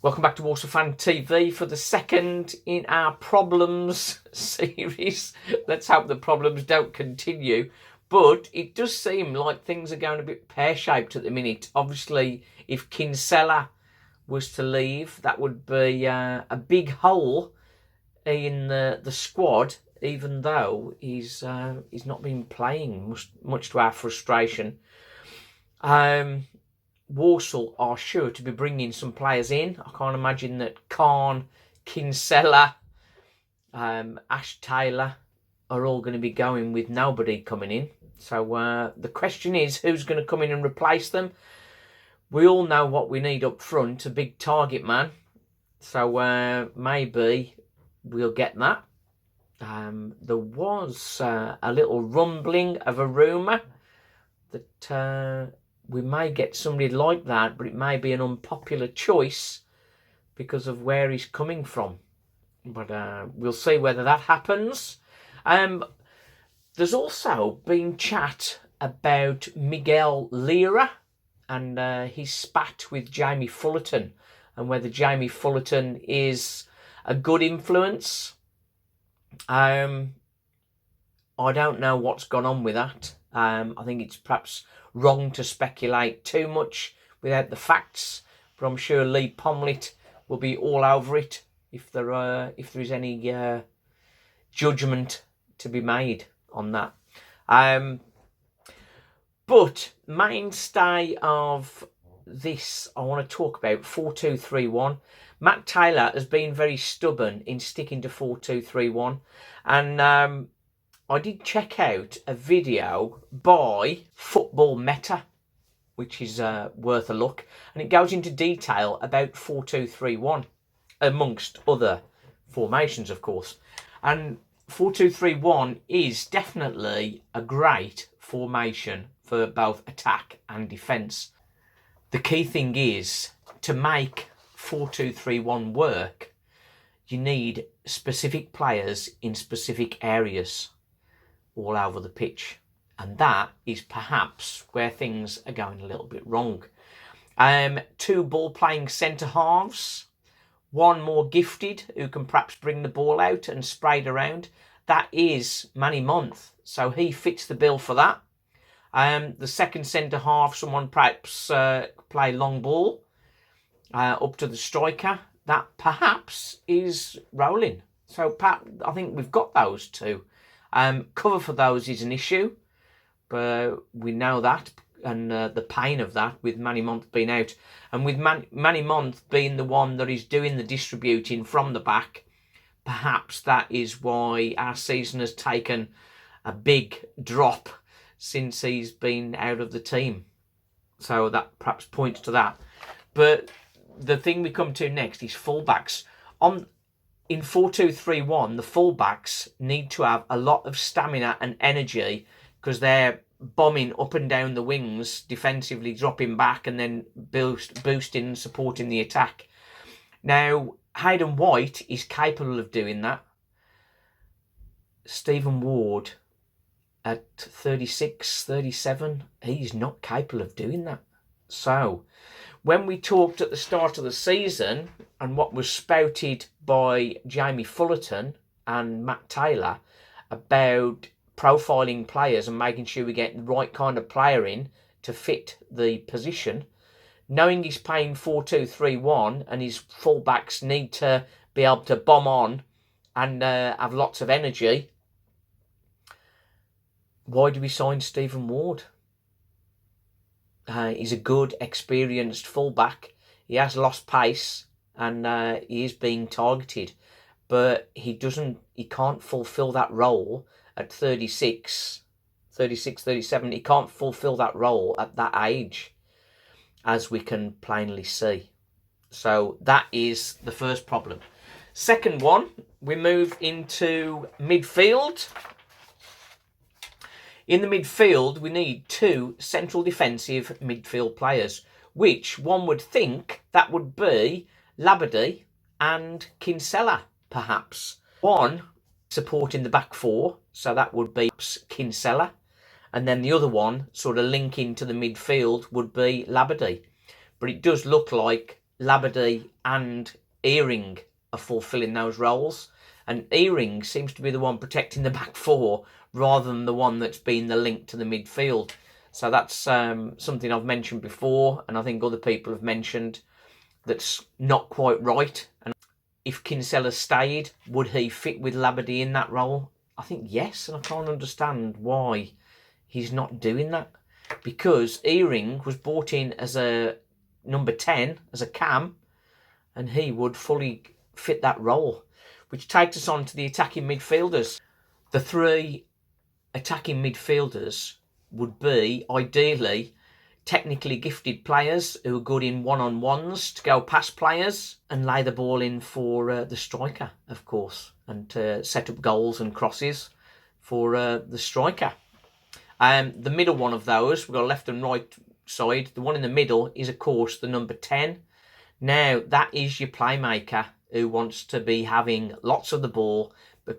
Welcome back to Walsall Fan TV for the second in our problems series. Let's hope the problems don't continue. But it does seem like things are going a bit pear-shaped at the minute. Obviously, if Kinsella was to leave, that would be a big hole in the squad, even though he's not been playing much to our frustration. Walsall are sure to be bringing some players in. I can't imagine that Khan, Kinsella, Ash Taylor are all going to be going with nobody coming in. So the question is, who's going to come in and replace them? We all know what we need up front, a big target man. So maybe we'll get that. There was a little rumbling of a rumour that we may get somebody like that, but it may be an unpopular choice because of where he's coming from. But we'll see whether that happens. There's also been chat about Miguel Lira and his spat with Jamie Fullerton, and whether Jamie Fullerton is a good influence. I don't know what's gone on with that. I think it's perhaps wrong to speculate too much without the facts, but I'm sure Lee Pomlet will be all over it if there is any judgment to be made on that. But mainstay of this, I want to talk about 4-2-3-1. Matt Taylor has been very stubborn in sticking to 4-2-3-1, and I did check out a video by Football Meta, which is worth a look, and it goes into detail about 4-2-3-1, amongst other formations, of course. And 4-2-3-1 is definitely a great formation for both attack and defence. The key thing is, to make 4-2-3-1 work, you need specific players in specific areas all over the pitch, and that is perhaps where things are going a little bit wrong. Two ball-playing centre halves, one more gifted who can perhaps bring the ball out and spray it around. That is Manny Month, so he fits the bill for that. The second centre half, someone perhaps play long ball up to the striker. That perhaps is Rowling. So I think we've got those two. Cover for those is an issue, but we know that, and the pain of that with Manny Month being out, and with Manny Month being the one that is doing the distributing from the back, perhaps that is why our season has taken a big drop since he's been out of the team. So that perhaps points to that. But the thing we come to next is fullbacks. In 4-2-3-1, the fullbacks need to have a lot of stamina and energy because they're bombing up and down the wings, defensively dropping back and then boosting and supporting the attack. Now, Hayden White is capable of doing that. Stephen Ward, at 36, 37, he's not capable of doing that. So, when we talked at the start of the season and what was spouted by Jamie Fullerton and Matt Taylor about profiling players and making sure we get the right kind of player in to fit the position, knowing he's playing 4-2-3-1 and his fullbacks need to be able to bomb on and have lots of energy, why do we sign Stephen Ward? He's a good, experienced fullback. He has lost pace and he is being targeted, but he can't fulfil that role at 36, 37. He can't fulfil that role at that age, as we can plainly see. So that is the first problem. Second one, we move into midfield. In the midfield, we need two central defensive midfield players, which one would think that would be Labadie and Kinsella, perhaps. One supporting the back four, so that would be Kinsella, and then the other one sort of linking to the midfield would be Labadie. But it does look like Labadie and Earing are fulfilling those roles. And Earing seems to be the one protecting the back four rather than the one that's been the link to the midfield. So that's something I've mentioned before, and I think other people have mentioned, that's not quite right. And if Kinsella stayed, would he fit with Labadie in that role? I think yes, and I can't understand why he's not doing that. Because Earing was brought in as a number 10, as a cam, and he would fully fit that role. Which takes us on to the attacking midfielders. The three attacking midfielders would be, ideally, technically gifted players who are good in one-on-ones to go past players and lay the ball in for the striker, of course, and to set up goals and crosses for the striker. The middle one of those, we've got a left and right side. The one in the middle is, of course, the number 10. Now, that is your playmaker who wants to be having lots of the ball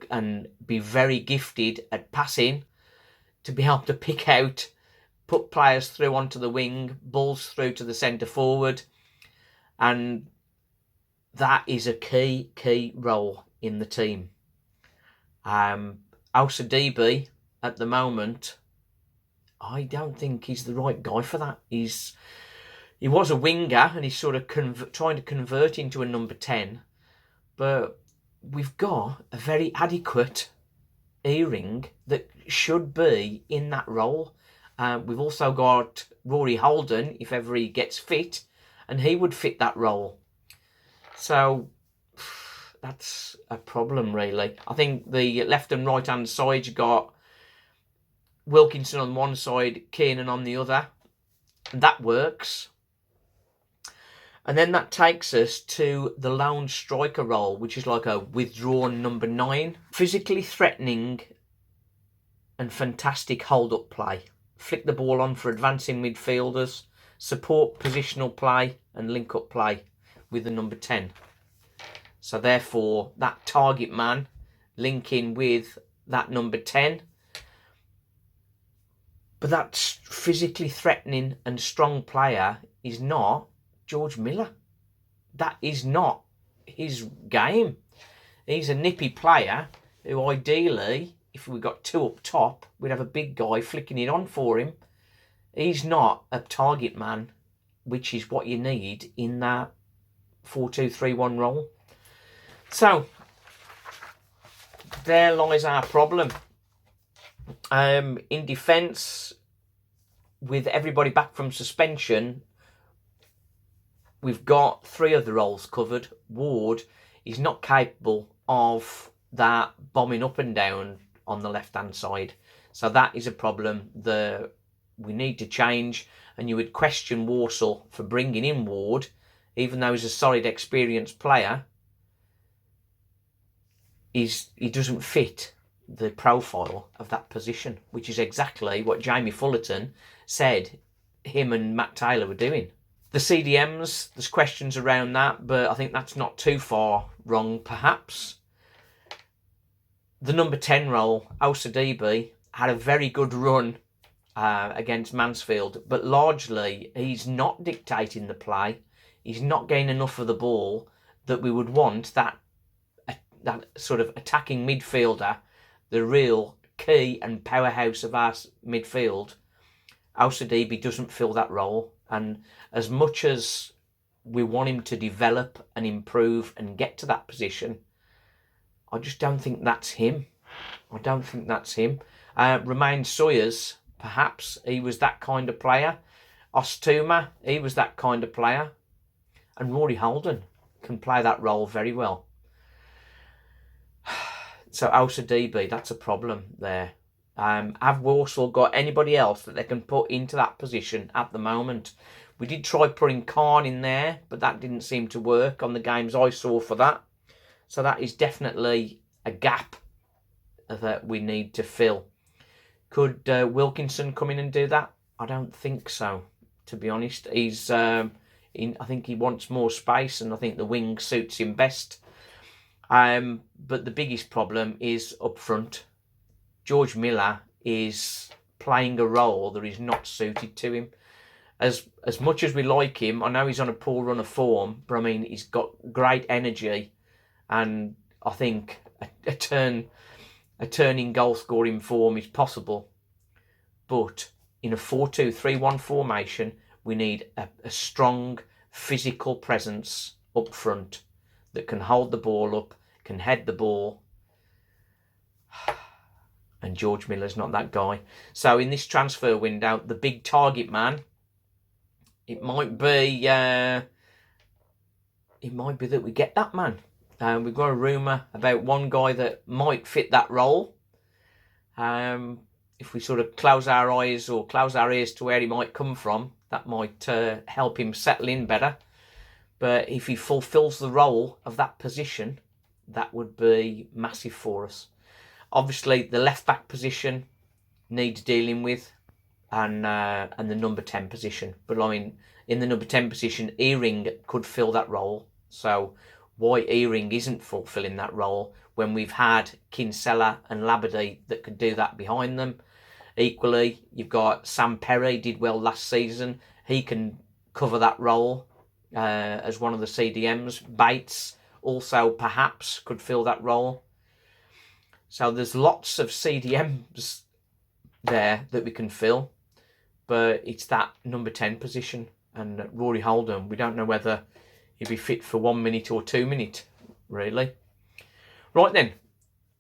and be very gifted at passing, to be able to pick out, put players through onto the wing, balls through to the centre forward. And that is a key role in the team. Al-Sadibi, at the moment, I don't think he's the right guy for that. He was a winger and he's sort of trying to convert into a number 10. But we've got a very adequate Earing that should be in that role. We've also got Rory Holden, if ever he gets fit, and he would fit that role. So that's a problem, really. I think the left and right hand side, you got Wilkinson on one side, Kiernan on the other, and that works. And then that takes us to the lone striker role, which is like a withdrawn number 9. Physically threatening and fantastic hold-up play. Flick the ball on for advancing midfielders. Support positional play and link-up play with the number 10. So therefore, that target man linking with that number 10. But that physically threatening and strong player is not George Miller. That is not his game. He's a nippy player who ideally, if we got 2 up top, we'd have a big guy flicking it on for him. He's not a target man, which is what you need in that 4-2-3-1 role. So, there lies our problem. In defence, with everybody back from suspension, we've got 3 of the roles covered. Ward is not capable of that bombing up and down on the left-hand side. So that is a problem that we need to change. And you would question Walsall for bringing in Ward, even though he's a solid, experienced player. He doesn't fit the profile of that position, which is exactly what Jamie Fullerton said him and Matt Taylor were doing. The CDMs, there's questions around that, but I think that's not too far wrong, perhaps. The number 10 role, Al-Sadibi, had a very good run against Mansfield, but largely he's not dictating the play. He's not getting enough of the ball that we would want that sort of attacking midfielder, the real key and powerhouse of our midfield. Al-Sadibi doesn't fill that role. And as much as we want him to develop and improve and get to that position, I just don't think that's him. Romain Sawyers, perhaps, he was that kind of player. Ostuma, he was that kind of player. And Rory Holden can play that role very well. So Al-Sadibi, that's a problem there. Have Walsall got anybody else that they can put into that position at the moment? We did try putting Khan in there, but that didn't seem to work on the games I saw for that. So that is definitely a gap that we need to fill. Could Wilkinson come in and do that? I don't think so, to be honest. I think he wants more space, and I think the wing suits him best. But the biggest problem is up front. George Miller is playing a role that is not suited to him. as much as we like him, I know he's on a poor run of form, but I mean, he's got great energy, and I think a turn in goal scoring form is possible. But in a 4-2-3-1 formation, we need a strong physical presence up front that can hold the ball up, can head the ball. And George Miller's not that guy. So in this transfer window, the big target man, it might be that we get that man. We've got a rumour about one guy that might fit that role. If we sort of close our eyes or close our ears to where he might come from, that might help him settle in better. But if he fulfills the role of that position, that would be massive for us. Obviously, the left-back position needs dealing with, and the number 10 position. But I mean, in the number 10 position, Earing could fill that role. So why Earing isn't fulfilling that role when we've had Kinsella and Labadie that could do that behind them? Equally, you've got Sam Perry, did well last season. He can cover that role as one of the CDMs. Bates also perhaps could fill that role. So there's lots of CDMs there that we can fill, but it's that number 10 position. And Rory Holden, we don't know whether he'd be fit for 1 minute or 2 minutes, really. Right then,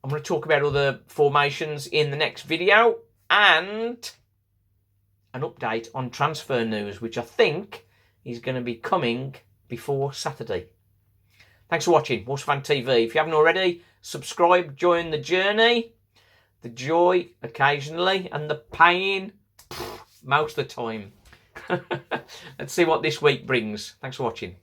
I'm going to talk about other formations in the next video, and an update on transfer news, which I think is going to be coming before Saturday. Thanks for watching Walsall Fan TV. If you haven't already, subscribe, join the journey, the joy occasionally, and the pain most of the time. Let's see what this week brings. Thanks for watching.